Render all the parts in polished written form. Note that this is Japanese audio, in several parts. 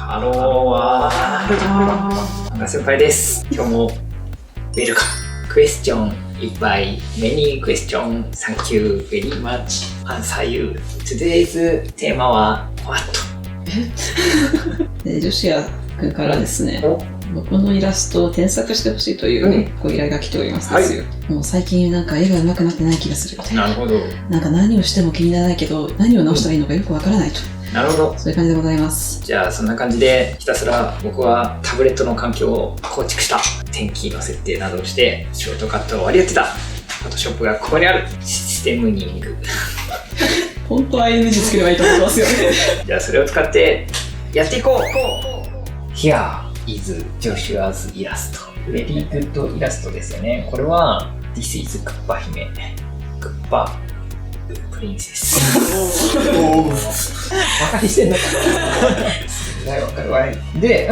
ハローは博先輩です。今日もウェルカム。クエスチョンいっぱい。Many question. Thank you very much. Answer you. Today's テーマは What? ジョシア君からですね、僕のイラストを添削してほしいという、ご依頼が来ておりますですよ。もう最近なんか絵が上手くなってない気がするみたいな。なるほど。なんか何をしても気にならないけど、何を直したらいいのかよくわからないと。なるほど。そういう感じでございます。じゃあそんな感じでひたすら僕はタブレットの環境を構築した。天気の設定などをしてショートカットを割り当てた。フォトショップがここにある。システムニング。本当は ING つければいいと思いますよね。じゃあそれを使ってやっていこう。Here is Joshua's イラスト。Very good イラストですよね。これは This is クッパ姫。クッパプリンセス。バカにしてんのかな。わかるわい。で、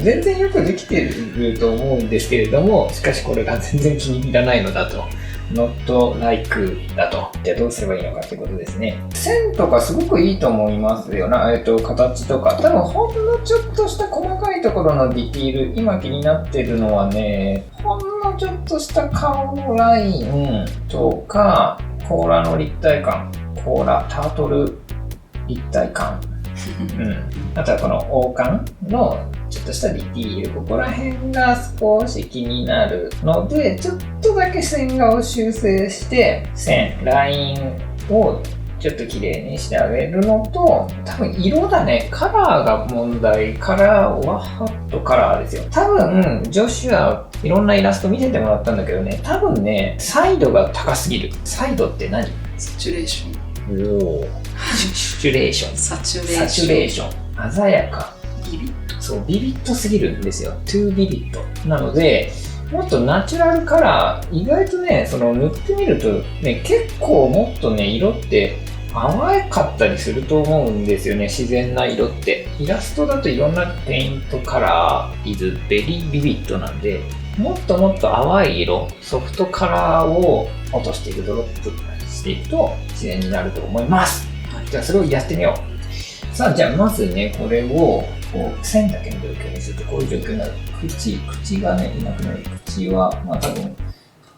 全然よくできてると思うんですけれども、しかしこれが全然気に入らないのだと。not like だと。じゃあどうすればいいのかってことですね。線とかすごくいいと思いますよな。形とか。多分ほんのちょっとした細かいところのディティール、今気になってるのはね、ほんのちょっとした顔のラインとか、甲羅の立体感、甲羅、タートル立体感。あとはこの王冠のちょっとしたディティール、ここら辺が少し気になるので、ちょっとだけ線画を修正して線、ラインをちょっと綺麗にしてあげるのと、多分色だね、カラーが問題。カラー、ワッハットカラーですよ。多分ジョシュアいろんなイラスト見せてもらったんだけどね、多分ねサイドが高すぎる。サイドって何？サチュレーション。サチュレーション。サチュレーション。鮮やか。ビビッド。そう、ビビッドすぎるんですよ。too ビビッド。なので、もっとナチュラルカラー、意外とね、その塗ってみるとね、結構もっとね、色って淡かったりすると思うんですよね、自然な色って。イラストだといろんなペイントカラー、is very vivid なんで、もっともっと淡い色、ソフトカラーを落としていく、ドロップしていくと自然になると思います。じゃあそれをやってみよう。さあ、じゃあまずね、これをこう線だけの状況にするとこういう状況になる。口がね、いなくなる。口は、まあ多分、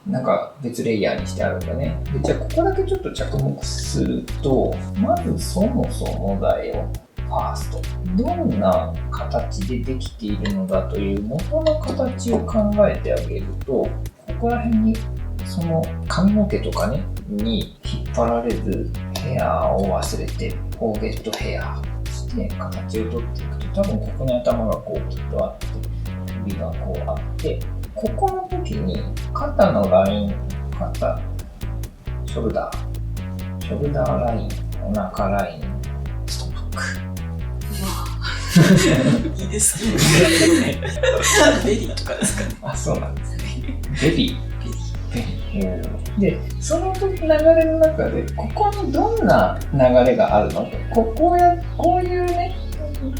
なんか別レイヤーにしてあるんだね。で、じゃあここだけちょっと着目すると、まずそもそもだよ。ファースト。どんな形でできているのだという元の形を考えてあげると、ここら辺にその髪の毛とかね、に引っ張られず、ヘアを忘れて、フォーゲットヘアして形をとっていくと、多分ここに頭がこうきっとあって、首がこうあって、ここの時に肩のライン、肩、ショルダーライン、お腹ライン、ストック。いいですね。ベリーとかですかね。あ、そうなんですね。ベリー。で、その流れの中で、ここにどんな流れがあるのと、こういうね、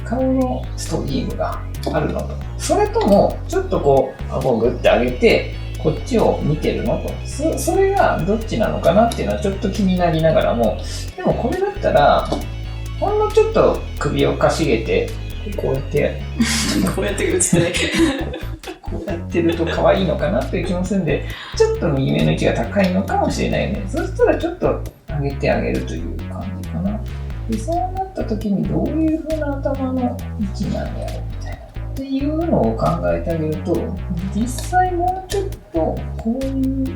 顔のストリームがあるのと、それとも、ちょっとこう、顎をグッて上げて、こっちを見てるのと、それがどっちなのかなっていうのはちょっと気になりながらも、でもこれだったら、ほんのちょっと首をかしげて、こうやってこうやってくるってね。こうやってると可愛いのかなっていう気もするんで、ちょっと右目の位置が高いのかもしれないよね。そしたらちょっと上げてあげるという感じかな。で、そうなった時にどういう風な頭の位置なんやろみたいな。っていうのを考えてあげると、実際もうちょっとこういう流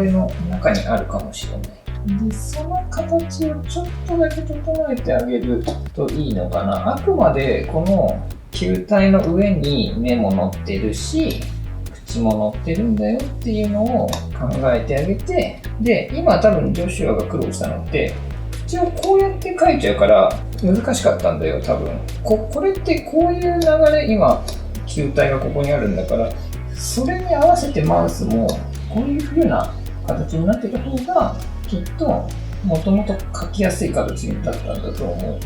れの中にあるかもしれない。で、その形をちょっとだけ整えてあげるといいのかな。あくまでこの球体の上に目も乗ってるし、口も乗ってるんだよっていうのを考えてあげて、で、今多分ジョシュアが苦労したのって、口をこうやって描いちゃうから難しかったんだよ、多分。これってこういう流れ、今、球体がここにあるんだから、それに合わせてマウスもこういう風な形になってた方が、きっともともと描きやすい形だったんだと思う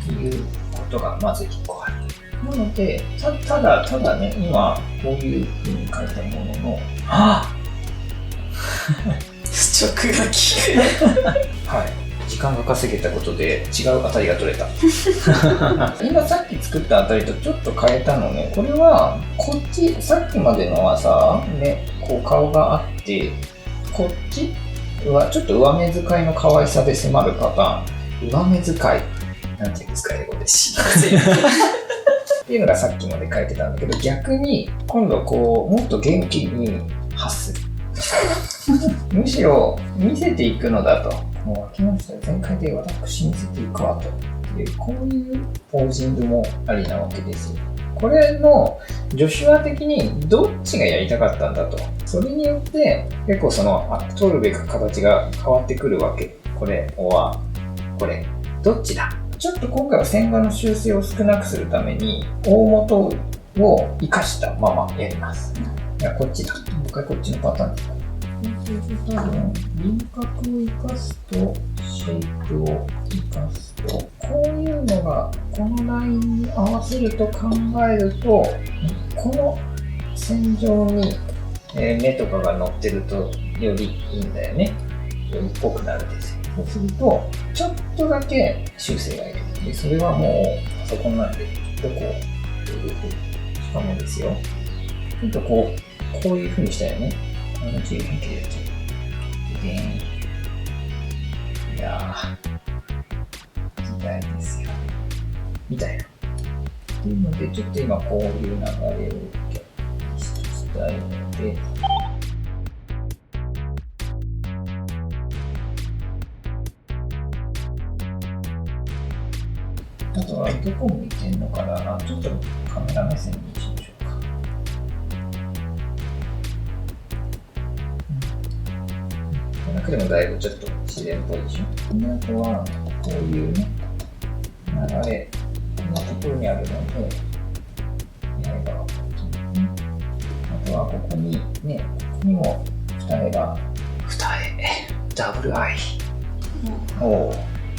ということがまず1個ある。なので、ただね、今こういう風に描いたものの、直が効く。はい、時間が稼げたことで違う当たりが取れた今さっき作った当たりとちょっと変えたのね。これはこっちさっきまでのはさ、ね、こう顔があってこっちはちょっと上目遣いの可愛さで迫るパターン。上目遣いなんていうんですか英語でっていうのがさっきまで書いてたんだけど、逆に今度こうもっと元気に発するむしろ見せていくのだと。もう秋元前回で私見せていくわという、こういうポージングもありなわけですよ。これのジョシュア的にどっちがやりたかったんだと。それによって結構その取るべき形が変わってくるわけ。これはこれどっちだ。ちょっと今回は線画の修正を少なくするために大元を生かしたままやります。いやこっちだ。もう一回こっちのパターンですか。多分輪郭を生かすとシェイプを生かすとこういうのがこのラインに合わせると考えるとこの線上に目とかが乗ってるとよりいいんだよね。よりっぽくなるんですよ。そうするとちょっとだけ修正がいる。でそれはもうパソコンなんでちょっとこうしかもですよ。ちょっとこういう風にしたよね。自由変形でやっちゃう。いやー、時代ですよ。みたいな。っていうので、ちょっと今こういう流れをしたいので、あとはどこ向いてんのかな。ちょっとカメラ目線にしましょうか。だけでもだいぶちょっと自然っぽいでしょ。であとはこういうね流れこんなところにあるので、あとはここにね、ここにも二重ダブルアイ。おお、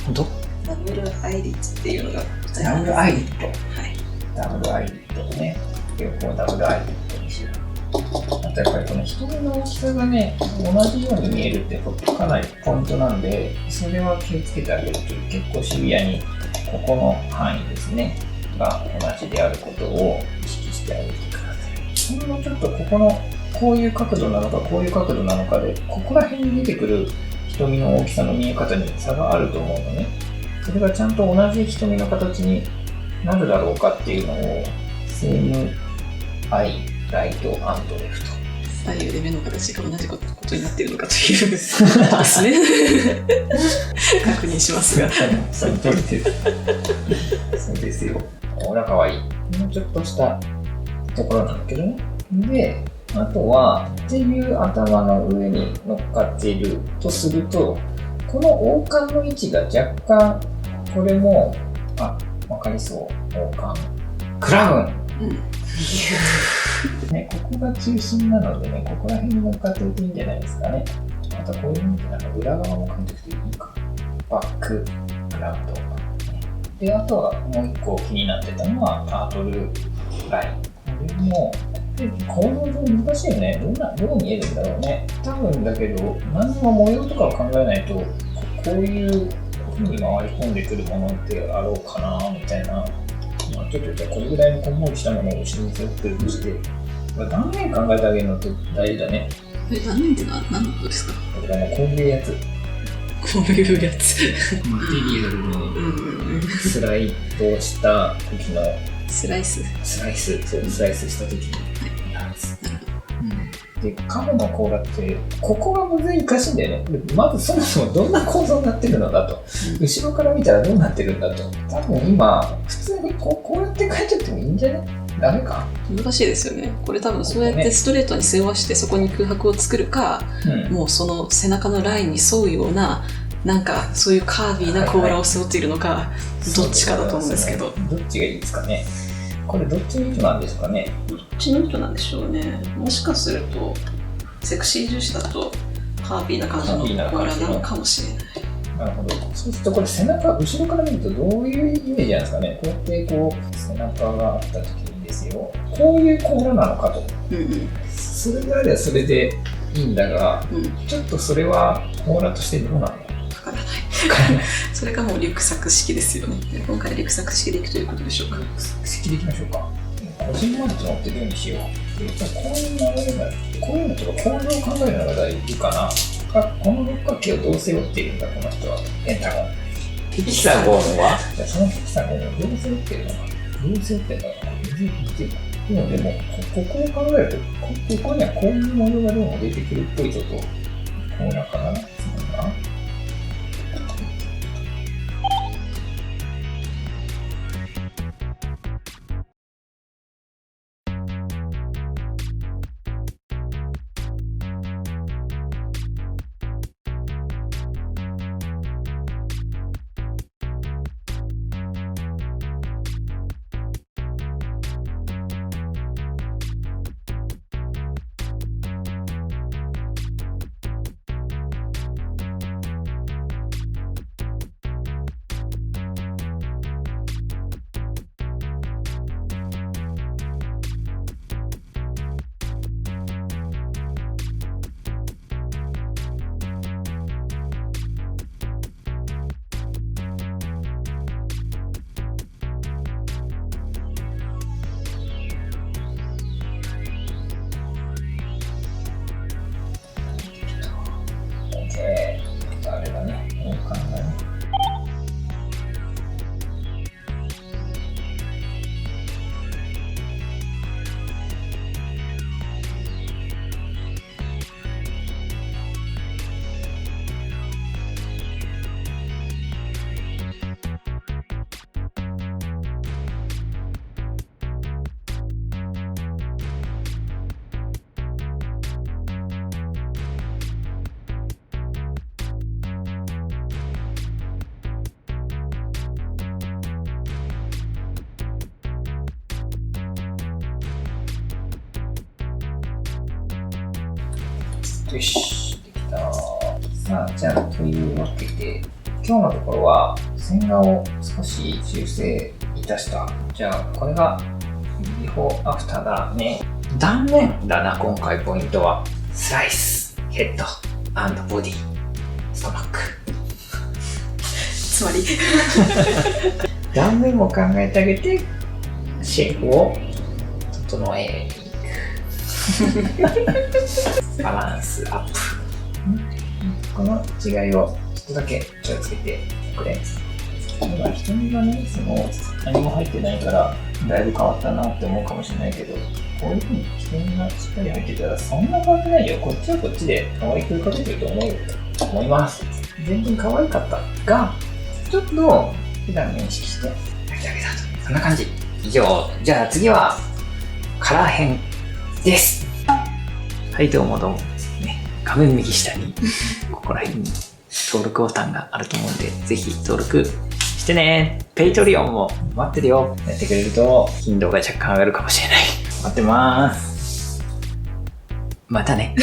ほんと？ダブルアイリッツっていうのがダブルアイリット。はい。ダブルアイリットね。両方ダブルアイリットにしよう。あとやっぱりこの瞳の大きさがね、同じように見えるってかなりポイントなんで、それは気をつけてあげると結構シビアにここの範囲ですねが同じであることを意識してあげてください。これもちょっとここのこういう角度なのかこういう角度なのかで、ここら辺に出てくる瞳の大きさの見え方に差があると思うのね。それがちゃんと同じ瞳の形になるだろうかっていうのをセームアイライト&レフト。左右で目の形が同じことになっているのかというですね確認しますがその通りです。そうですよ。ほらかわいい。もうちょっとしたところなんだけどね。で、あとはっていう頭の上に乗っかっているとすると、この王冠の位置が若干これもわかりそう。王冠クラウン。ね、ここが中心なのでね、ここら辺に乗っかってるといいんじゃないですかね。またこういうのってなんか裏側も書いておくといいか。バックグラウンド。で、あとはもう一個気になってたのはタートルライン。これも構造上難しいよね。どう見えるんだろうね。多分だけど、何も模様とかを考えないと、こういう風に回り込んでくるものってあろうかなみたいな。ちょっとじゃあこれぐらいのこんもりしたものを後ろに背負ってるとして、断面考えてあげるのって大事だね。断面って何のことですか？これこういうやつ。こういうやつ。マテリアルのスライドした時のスライスした時のやつ。で、カモの甲羅って、ここがむずいかしいんだよね。まずそもそもどんな構造になってるのだと。後ろから見たらどうなってるんだと。多分今、普通にこうやって書いちゃってもいいんじゃない？ダメか？難しいですよね。これ多分そうやってストレートに背負わしてそこに空白を作るか、もうその背中のラインに沿うような、なんかそういうカービーな甲羅を背負っているのか、どっちかだと思うんですけど。どっちがいいですかね。これどっちの意図なんですかね。どっちの意図なんでしょうね。もしかするとセクシー重視だとカービーな感じの甲羅なのかもしれない。なるほど。そうするとこれ背中後ろから見るとどういうイメージなんですかね。こうやって背中があった時にですよ。こういう甲羅なのかと。それであればそれでいいんだが、ちょっとそれは甲羅としてどうなの？わからない。それかもうリュックサック式ですよね。今回リュックサック式でいくということでしょうか。リュックサック式でいきましょうか。個人マルチ持ってるようにしよう。こういう流れが、こういうのとか構造を考えるのが大事かな。この六角形をどう背負っているんだ、この人は。ペンタゴン。ヘキサゴンはそのヘキサゴンをどう背負ってるのか。どう背負ってるのか。でも、ここを考えると、ここにはこういう模様がどうも出てくるっぽいぞと。こうなんかな。あれだね、いい考えね。よし、できた。さあ、じゃあ、というわけで、今日のところは線画を少し修正いたした。じゃあ、これがビフォーアフターだね。断面だな、今回ポイントは。スライス、ヘッド、ボディ、ストマック。つまり断面も考えてあげて、シェイプを整えていく。バランスアップ。この違いをちょっとだけ気をつけてくれ。今瞳がね、何も入ってないからだいぶ変わったなって思うかもしれないけど、こういう風に瞳がしっかり入ってたらそんな変わってないよ。こっちはこっちで可愛く描けてると思います。全然可愛かったが、ちょっと普段認識して描き上げたと。そんな感じ。以上。じゃあ次はカラー編です。はい、どうもどうも。画面右下にここら辺に登録ボタンがあると思うんで、ぜひ登録してね。ペイトリオンも待ってるよ。やってくれると頻度が若干上がるかもしれない。待ってます。またね。